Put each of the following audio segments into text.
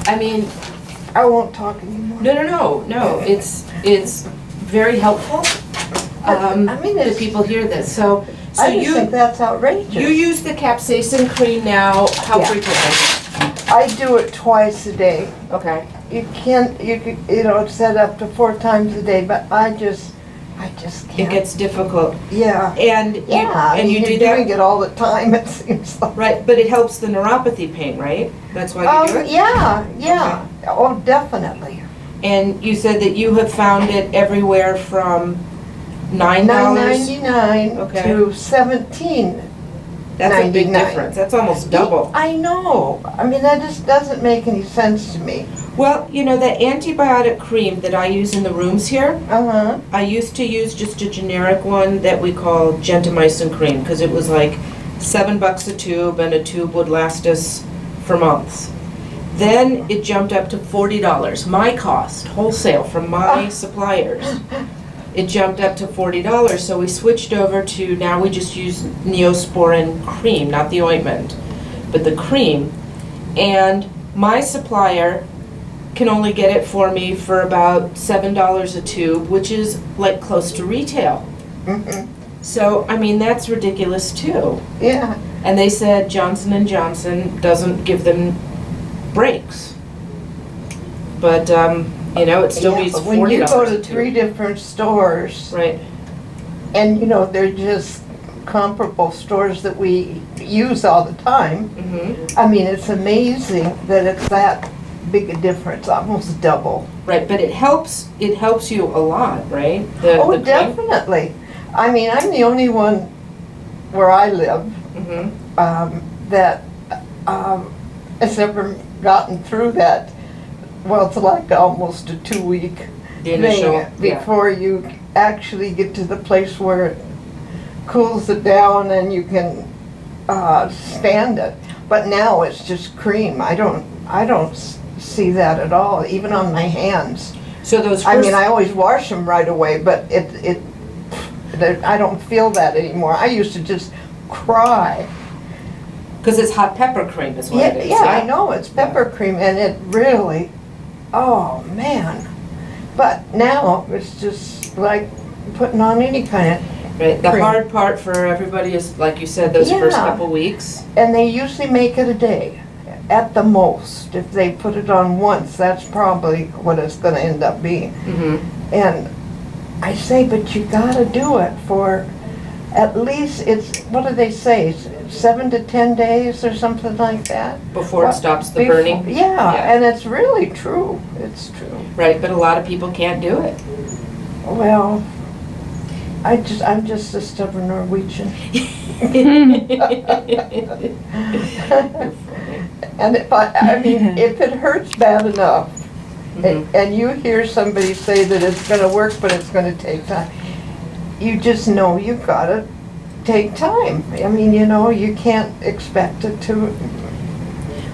I mean, I won't talk anymore. no, it's very helpful. I mean, that people hear this, so I just you, think that's outrageous. you use the capsaicin cream now, how Yeah. frequently? I do it twice a day. Okay. You can't, it's set up to 4 times a day, but I just can't. It gets difficult. Yeah. And you, Yeah, and you do you're that? doing it all the time, it seems like. Right, but it helps the neuropathy pain, right? That's why you do it? Yeah. Oh, definitely. And you said that you have found it everywhere from $9? $9.99 Okay. to $17.99. That's a big difference. That's almost double. I know. I mean, that just doesn't make any sense to me. Well, you know, the antibiotic cream that I use in the rooms here, Uh-huh. I used to use just a generic one that we call gentamicin cream because it was like $7 a tube, and a tube would last us for months. Then it jumped up to $40, my cost, wholesale from my suppliers. It jumped up to $40, so we switched over to, now we just use Neosporin cream, not the ointment, but the cream. And my supplier can only get it for me for about $7 a tube, which is like close to retail. Mhm. So, I mean, that's ridiculous too. Yeah. And they said Johnson & Johnson doesn't give them breaks. But, you know, it still Yeah, beats but $40 when you go to a 3 tube. different stores, Right. and they're just comparable stores that we use all the time, Mm-hmm. I mean, it's amazing that it's that big a difference, almost double. Right, but it helps you a lot, right? Oh, the cream? definitely. I mean, I'm the only one where I live Mhm. that has ever gotten through that. Well, it's like almost a 2-week The initial, thing before you actually get to the place where it cools it down and you can stand it. But now it's just cream. I don't see that at all, even on my hands. So those I first, mean, I always wash them right away, but I don't feel that anymore. I used to just cry. because it's hot pepper cream is what Yeah, it is. yeah, I know, it's pepper cream, and it really, oh, man. But now, it's just like putting on any kind of, Right, the cream. hard part for everybody is, like you said, those first Yeah. couple weeks. and they usually make it a day, at the most. If they put it on once, that's probably what it's gonna end up being. Mm-hmm. And I say, but you gotta do it for at least, what do they say, 7 to 10 days or something like that? Before it What- stops the before- burning. Yeah, Yeah. and it's really true, it's true. Right, but a lot of people can't do it. Well, I'm just a stubborn Norwegian. And I mean, if it hurts bad enough, Mhm. and you hear somebody say that it's gonna work, but it's gonna take time, you just know you've gotta take time. I mean, you can't expect it to.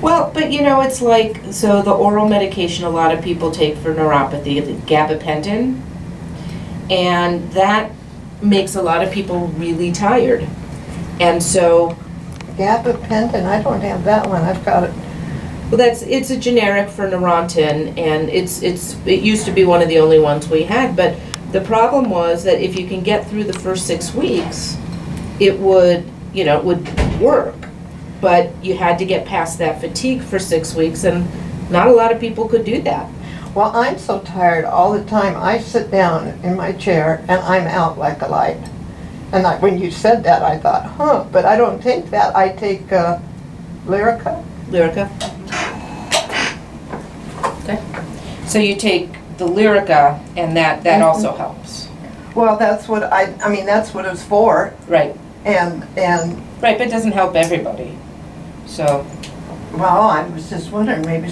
Well, but you know, it's like, so the oral medication a lot of people take for neuropathy, the gabapentin, and that makes a lot of people really tired. And so, Gabapentin, I don't have that one, I've got it. well, it's a generic for Neurontin, and it used to be one of the only ones we had, but the problem was that if you can get through the first 6 weeks, it would work. But you had to get past that fatigue for 6 weeks, and not a lot of people could do that. Well, I'm so tired all the time. I sit down in my chair and I'm out like a light. And when you said that, I thought, but I don't take that. I take Lyrica. Lyrica? Okay. So you take the Lyrica, and that also helps. Well, that's what that's what it's for. Right. And Right, but it doesn't help everybody. So, well, I was just wondering, maybe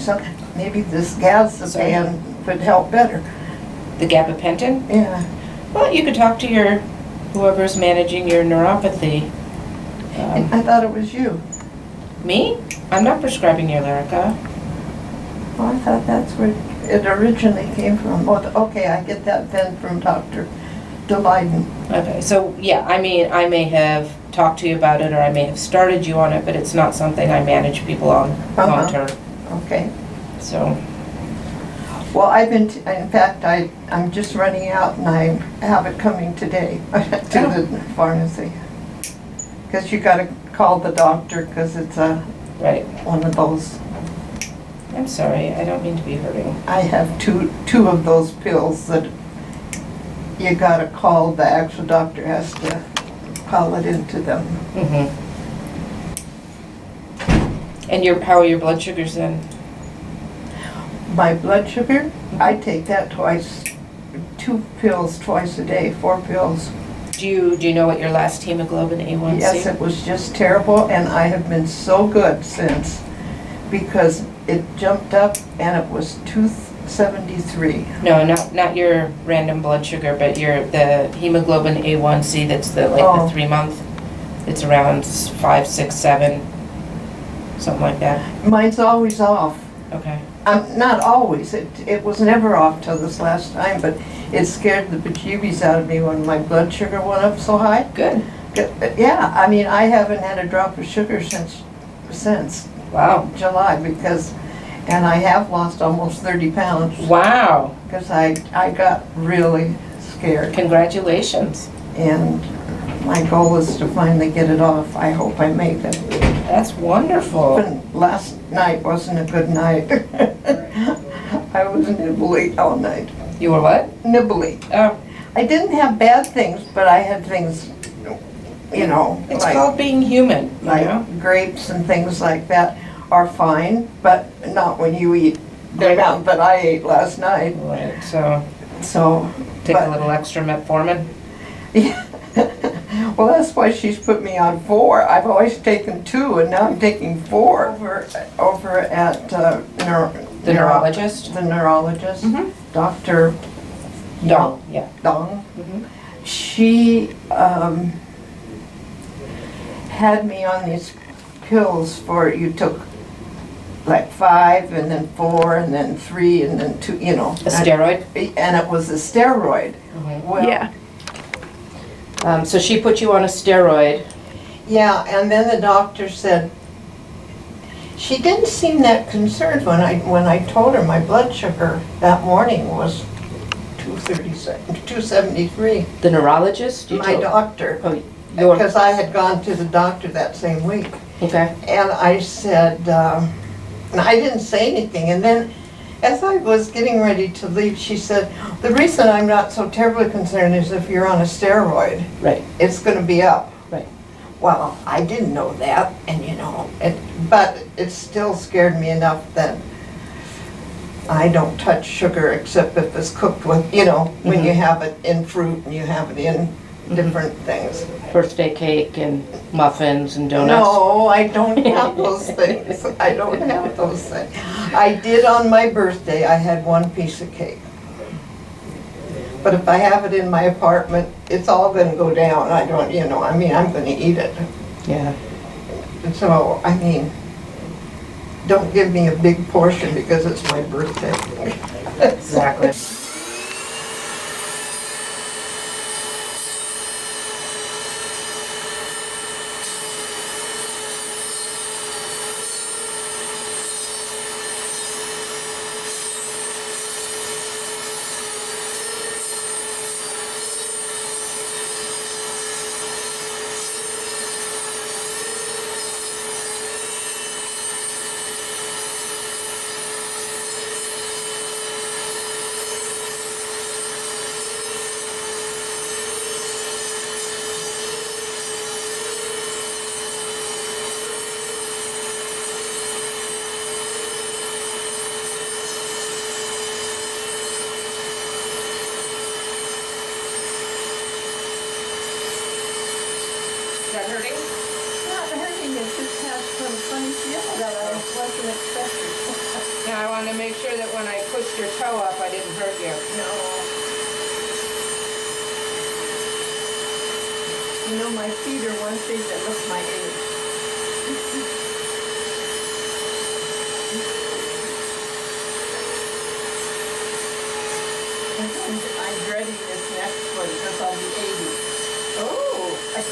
this Gazapan would help better. the gabapentin? Yeah. Well, you could talk to whoever's managing your neuropathy. I thought it was you. Me? I'm not prescribing your Lyrica. Well, I thought that's where it originally came from. Oh, okay, I get that then from Dr. DeLeiden. Okay, so yeah, I mean, I may have talked to you about it, or I may have started you on it, but it's not something I manage people on long term. Okay. So, Well, in fact, I'm just running out and I have it coming today to the pharmacy. Because you gotta call the doctor because it's right. one of those. I'm sorry, I don't mean to be hurting. I have two of those pills that you gotta call, the actual doctor has to call it into them. Mm-hmm. And how are your blood sugars then? My blood sugar, I take that twice, 2 pills twice a day, 4 pills. Do you know what your last hemoglobin A1C? Yes, it was just terrible, and I have been so good since, because it jumped up and it was 273. No, not your random blood sugar, but the hemoglobin A1C. That's the 3-month. It's around 5, 6, 7, something like that. Mine's always off. Okay. Not always. It was never off till this last time, but it scared the bejeebies out of me when my blood sugar went up so high. Good. Yeah, I mean, I haven't had a drop of sugar since Wow. July and I have lost almost 30 pounds Wow. because I got really scared. Congratulations. And my goal is to finally get it off. I hope I make it. That's wonderful. But last night wasn't a good night. I was nibbly all night. You were what? Nibbly. Oh. I didn't have bad things, but I had things, It's called being human, you know? grapes and things like that are fine, but not when you eat the amount that I ate last night. Right, so So, take a little extra metformin. yeah. Well, that's why she's put me on 4. I've always taken 2, and now I'm taking 4 over at The neurologist? The neurologist, Mhm. Dr. Dong, yeah. Dong. Mhm. She had me on these pills you took like 5 and then 4 and then 3 and then 2, A steroid? And it was a steroid. Mhm. Well, Yeah. So she put you on a steroid. yeah, and then the doctor said, she didn't seem that concerned when I told her my blood sugar that morning was 273. The neurologist? My doctor, Oh, your, because I had gone to the doctor that same week. okay. And I said, and I didn't say anything. And then as I was getting ready to leave, she said, the reason I'm not so terribly concerned is if you're on a steroid, Right, it's going to be up. right. Well, I didn't know that, and but it still scared me enough that I don't touch sugar except if it's cooked with, when you have it in fruit and you have it in different things. Birthday cake and muffins and donuts. No, I don't have those things. I don't have those things. I did on my birthday, I had 1 piece of cake. But if I have it in my apartment, it's all gonna go down. I don't, I'm gonna eat it. Yeah. And so, don't give me a big portion because it's my birthday. Exactly. Is that hurting? Not hurting, it just has some funny feel that I wasn't expecting. Now I want to make sure that when I pushed your toe up, I didn't hurt you. No. My feet are one thing that look my age. And I'm dreading this next one because I'll be 80. Oh. And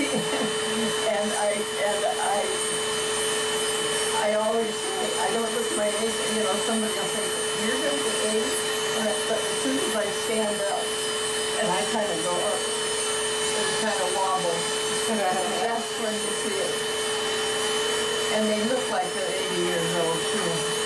I always say, I don't look my age, somebody will say, stand up, and I kind of go up, and kind of wobble. That's when you see it. And they look like they're 80 years old too.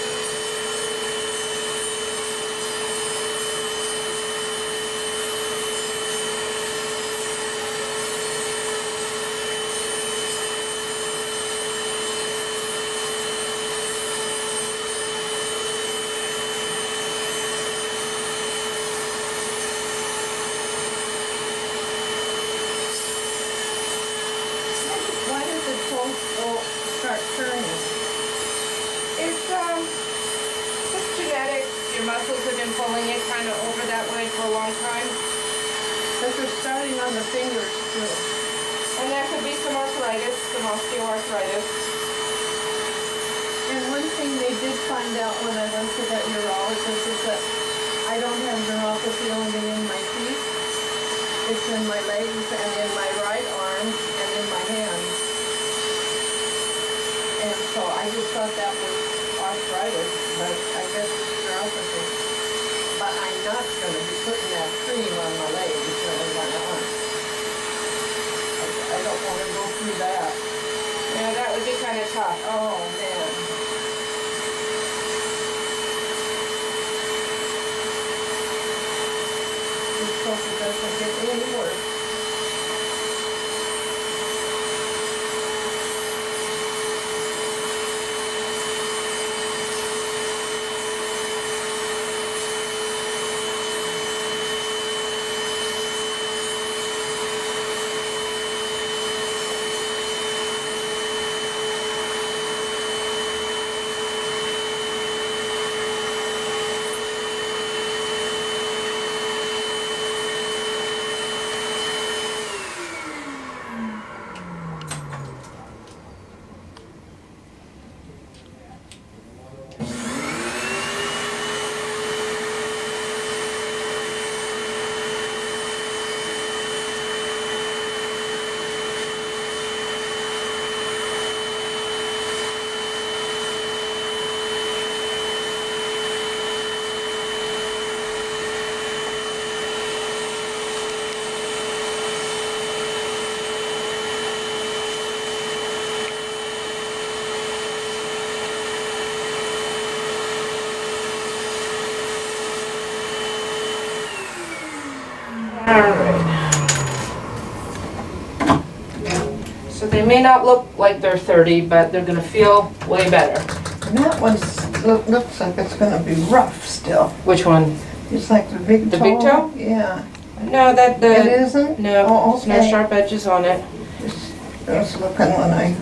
Why does the toe start turning? It's just genetic. Your muscles have been pulling it kind of over that way for a long time. Because they're starting on the fingers too. And there could be some arthritis, some osteoarthritis. And one thing they did find out when I went to that urologist is that I don't have neuropathy only in my feet. It's in my legs and in my right arm and in my hands. And so I just thought that was arthritis, but I guess it's neuropathy. But I'm not going to be putting that cream on my legs or on my arms. I don't want to go through that. Yeah, that would be kind of tough. Oh, man. Let's hope it doesn't get any worse. So they may not look like they're 30, but they're gonna feel way better. And that one looks like it's going to be rough still. Which one? It's like the big toe. The big toe? Yeah. No, It isn't? no, Oh, there's no okay. sharp edges on it. I was looking when I...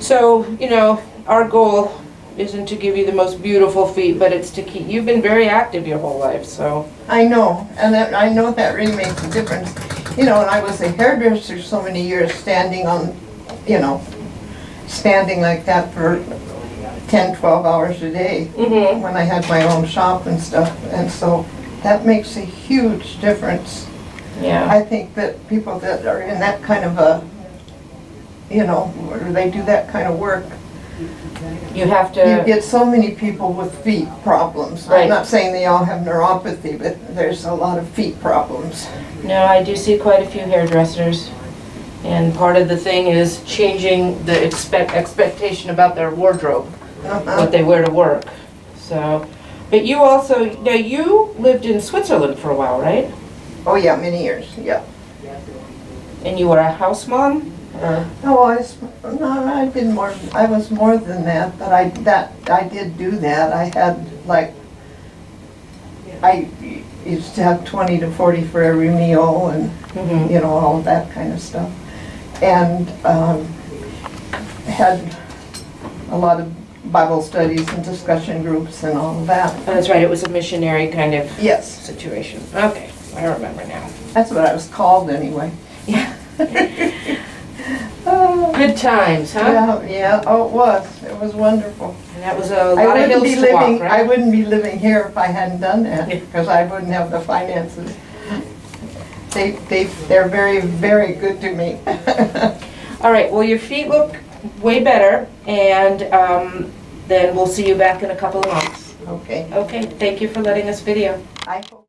So, you know, our goal isn't to give you the most beautiful feet, but it's to keep, you've been very active your whole life, so. I know, and I know that really makes a difference. You know, and I was a hairdresser so many years standing on, you know, standing like that for 10, 12 hours a day Mm-hmm. when I had my own shop and stuff. And so that makes a huge difference. Yeah. I think that people that are in that kind of a, you know, where they do that kind of work, You have you to, get so many people with feet problems. Right. I'm not saying they all have neuropathy, but there's a lot of feet problems. no, I do see quite a few hairdressers. And part of the thing is changing the expectation about their wardrobe, what they wear to work. So, but you also, now you lived in Switzerland for a while, right? Oh yeah, many years, yeah. And you were a house mom? Or? No, I was more than that, but I did do that. I had like, I used to have 20 to 40 for every meal and, Mhm. you know, all of that kind of stuff. And had a lot of Bible studies and discussion groups and all of that. Oh, that's right, it was a missionary kind of Yes, situation. Okay, I remember now. that's what I was called anyway. Yeah. Oh, Good times, huh? yeah, yeah, oh, it was wonderful. And that was a lot of hills to walk, I right? wouldn't be living here if I hadn't done that, because I wouldn't have the finances. They're very, very good to me. All right, well, your feet look way better, and then we'll see you back in a couple of months, Okay. Okay, thank you for letting us video. I hope.